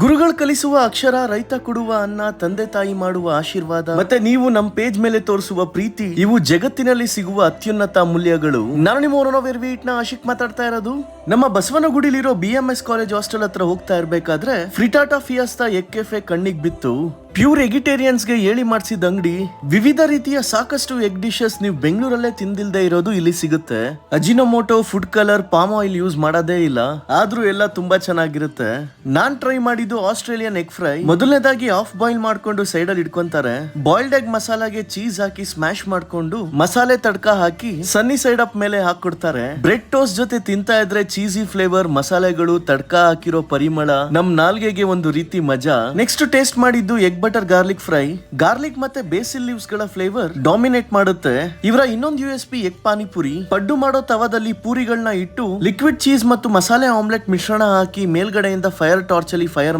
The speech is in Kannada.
ಗುರುಗಳು ಕಲಿಸುವ ಅಕ್ಷರ, ರೈತ ಕೊಡುವ ಅನ್ನ, ತಂದೆ ತಾಯಿ ಮಾಡುವ ಆಶೀರ್ವಾದ, ಮತ್ತೆ ನೀವು ನಮ್ ಪೇಜ್ ಮೇಲೆ ತೋರಿಸುವ ಪ್ರೀತಿ, ಇವು ಜಗತ್ತಿನಲ್ಲಿ ಸಿಗುವ ಅತ್ಯುನ್ನತ ಮೂಲ್ಯಗಳು. ನಾನು ನಿಮ್ಮ ನ ಆಶಿಕ್ ಮಾತಾಡ್ತಾ ಇರೋದು. ನಮ್ಮ ಬಸವನಗುಡಿಲಿರೋ BMS ಕಾಲೇಜ್ ಹಾಸ್ಟೆಲ್ ಹತ್ರ ಹೋಗ್ತಾ ಇರ್ಬೇಕಾದ್ರೆ ಫ್ರಿಟಾಟಾ ಫಿಯಾಸ್ತಾ ಎಗ್ ಕೆಫೆ ಕಣ್ಣಿಗೆ ಬಿತ್ತು. ಪ್ಯೂರ್ ಎಗಿಟೇರಿಯನ್ಸ್ಗೆ ಹೇಳಿ ಮಾಡಿಸಿದ ಅಂಗಡಿ. ವಿವಿಧ ರೀತಿಯ ಸಾಕಷ್ಟು ಎಗ್ ಡಿಶಸ್ ನೀವು ಬೆಂಗಳೂರಲ್ಲೇ ತಿಂದಿಲ್ದೇ ಇರೋದು ಇಲ್ಲಿ ಸಿಗುತ್ತೆ. Ajinomoto, food colour, palm oil use ಮಾಡೋದೇ ಇಲ್ಲ, ಆದ್ರೂ ಎಲ್ಲ ತುಂಬಾ ಚೆನ್ನಾಗಿರುತ್ತೆ. ನಾನ್ ಟ್ರೈ ಮಾಡಿದ್ದು ಆಸ್ಟ್ರೇಲಿಯನ್ ಎಗ್ ಫ್ರೈ. ಮೊದಲನೇದಾಗಿ ಆಫ್ ಬಾಯ್ಲ್ ಮಾಡ್ಕೊಂಡು ಸೈಡ್ ಅಲ್ಲಿ ಇಟ್ಕೊಂತಾರೆ. ಬಾಯ್ಲ್ಡ್ ಎಗ್ ಮಸಾಲಾಗೆ ಚೀಸ್ ಹಾಕಿ ಸ್ಮ್ಯಾಶ್ ಮಾಡ್ಕೊಂಡು ಮಸಾಲೆ ತಡ್ಕ ಹಾಕಿ ಸನ್ನಿ ಸೈಡ್ ಅಪ್ ಮೇಲೆ ಹಾಕೊಡ್ತಾರೆ. ಬ್ರೆಡ್ ಟೋಸ್ಟ್ ಜೊತೆ ತಿಂತಾ ಇದ್ರೆ ಚೀಸಿ ಫ್ಲೇವರ್, ಮಸಾಲೆಗಳು, ತಡ್ಕ ಹಾಕಿರೋ ಪರಿಮಳ ನಮ್ ನಾಲ್ಗೆಗೆ ಒಂದು ರೀತಿ ಮಜಾ. ನೆಕ್ಸ್ಟ್ ಟೇಸ್ಟ್ ಮಾಡಿದ್ದು egg butter garlic fry. Garlic ಮತ್ತೆ ಬೇಸಿಲ್ ಲೀವ್ಸ್ ಗಳ ಫ್ಲೇವರ್ ಡಾಮಿನೇಟ್ ಮಾಡುತ್ತೆ. ಇವರ ಇನ್ನೊಂದು USP ಎಗ್ ಪಾನಿಪುರಿ. ಪಡ್ಡು ಮಾಡೋ ತವಾದಲ್ಲಿ ಪೂರಿಗಳನ್ನ ಇಟ್ಟು ಲಿಕ್ವಿಡ್ ಚೀಸ್ ಮತ್ತು ಮಸಾಲೆ ಆಮ್ಲೆಟ್ ಮಿಶ್ರಣ ಹಾಕಿ ಮೇಲ್ಗಡೆಯಿಂದ ಫೈರ್ ಟಾರ್ಚ್ ಅಲ್ಲಿ ಫೈರ್